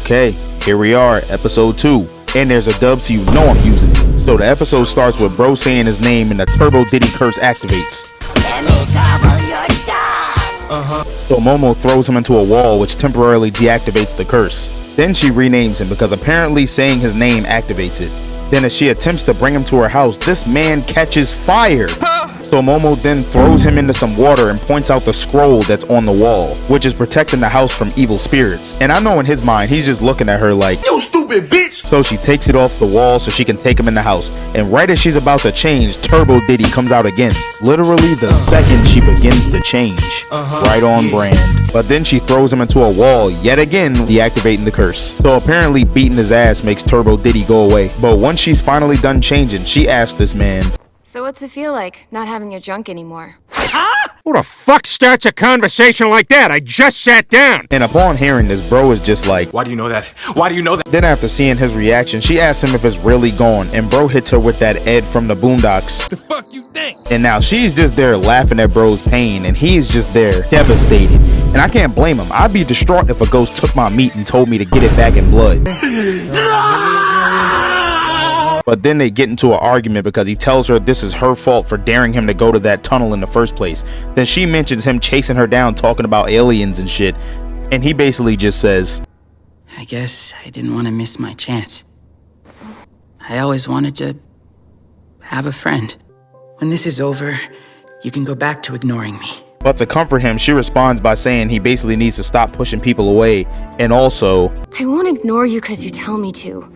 Okay, here we are, episode 2. And there's a dub, so you know I'm using it. So the episode starts with bro saying his name and the Turbo Diddy curse activates. So Momo throws him into a wall, which temporarily deactivates the curse. Then she renames him because apparently saying his name activates it. Then as she attempts to bring him to her house, this man catches fire. So Momo then throws him into some water and points out the scroll that's on the wall, which is protecting the house from evil spirits. And I know in his mind, he's just looking at her like, "You stupid bitch!" So she takes it off the wall so she can take him in the house. And right as she's about to change, Turbo Diddy comes out again. Literally the second she begins to change. Right on brand. But then she throws him into a wall, yet again deactivating the curse. So apparently beating his ass makes Turbo Diddy go away. But once she's finally done changing, she asks this man, "So what's it feel like, not having your junk anymore?" Who the fuck starts a conversation like that? I just sat down. And upon hearing this, bro is just like, "Why do you know that? Why do you know that?" Then after seeing his reaction, she asks him if it's really gone, and bro hits her with that Ed from the Boondocks. The fuck you think? And now she's just there laughing at bro's pain, and he's just there devastated. And I can't blame him. I'd be distraught if a ghost took my meat and told me to get it back in blood. But then they get into an argument because he tells her this is her fault for daring him to go to that tunnel in the first place. Then she mentions him chasing her down talking about aliens and shit. And he basically just says, "I guess I didn't want to miss my chance. I always wanted to have a friend. When this is over, you can go back to ignoring me." But to comfort him, she responds by saying he basically needs to stop pushing people away. And also, "I won't ignore you because you tell me to.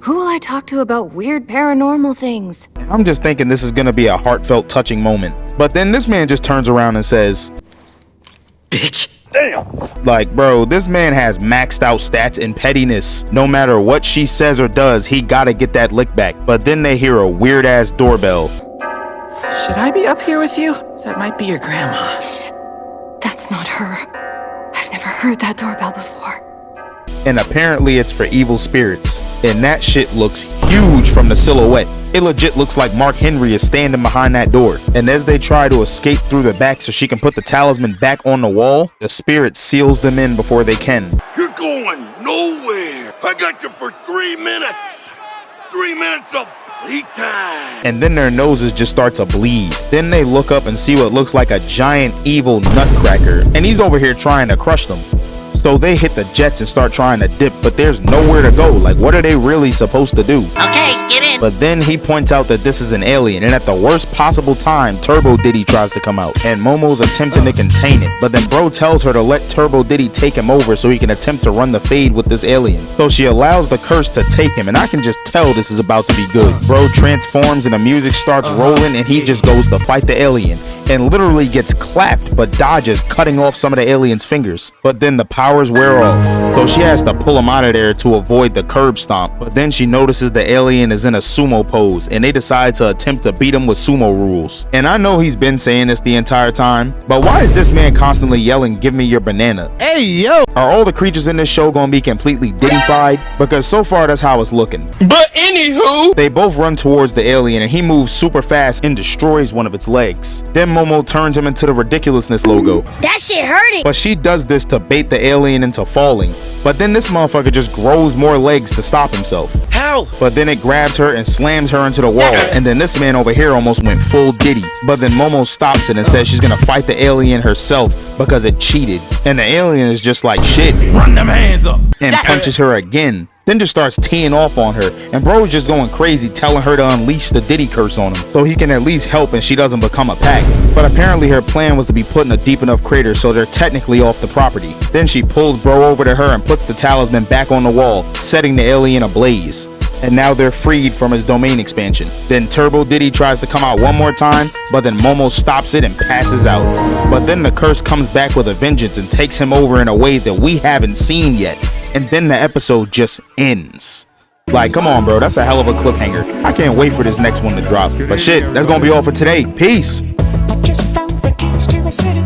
Who will I talk to about weird paranormal things?" I'm just thinking this is gonna be a heartfelt, touching moment. But then this man just turns around and says, "Bitch." Damn. Like, bro, this man has maxed out stats and pettiness. No matter what she says or does, he gotta get that lick back. But then they hear a weird ass doorbell. "Should I be up here with you? That might be your grandma." That's not her. I've never heard that doorbell before. And apparently it's for evil spirits. And that shit looks huge from the silhouette. It legit looks like Mark Henry is standing behind that door. And as they try to escape through the back so she can put the talisman back on the wall, the spirit seals them in before they can. "You're going nowhere. I got you for 3 minutes. 3 minutes of playtime." And then their noses just start to bleed. Then they look up and see what looks like a giant evil nutcracker. And he's over here trying to crush them. So they hit the jets and start trying to dip, but there's nowhere to go. Like, what are they really supposed to do? Okay, get in. But then he points out that this is an alien, and at the worst possible time, Turbo Diddy tries to come out, and Momo's attempting to contain it. But then bro tells her to let Turbo Diddy take him over so he can attempt to run the fade with this alien. So she allows the curse to take him, and I can just tell this is about to be good. Bro transforms and the music starts rolling, and he just goes to fight the alien, and literally gets clapped, but dodges, cutting off some of the alien's fingers. But then the powers wear off, so she has to pull him out of there to avoid the curb stomp. But then she notices the alien is in a sumo pose, and they decide to attempt to beat him with sumo rules. And I know he's been saying this the entire time, but why is this man constantly yelling, "Give me your banana"? Hey, yo. Are all the creatures in this show gonna be completely Diddy-fied? Because so far that's how it's looking. But anywho, They both run towards the alien, and he moves super fast and destroys one of its legs. Then Momo turns him into the ridiculousness logo. That shit hurting. But she does this to bait the alien into falling. But then this motherfucker just grows more legs to stop himself. How? But then it grabs her and slams her into the wall. And then this man over here almost went full Diddy. But then Momo stops it and says she's gonna fight the alien herself because it cheated. And the alien is just like, "Shit, run them hands up." and punches her again. Then just starts teeing off on her, and bro's just going crazy telling her to unleash the Diddy curse on him so he can at least help and she doesn't become a pack. But apparently her plan was to be put in a deep enough crater so they're technically off the property. Then she pulls bro over to her and puts the talisman back on the wall, setting the alien ablaze. And now they're freed from his domain expansion. Then Turbo Diddy tries to come out one more time, but then Momo stops it and passes out. But then the curse comes back with a vengeance and takes him over in a way that we haven't seen yet. And then the episode just ends. Like, come on, bro, that's a hell of a cliffhanger. I can't wait for this next one to drop. But shit, that's gonna be all for today. Peace. I just found the keys to a city.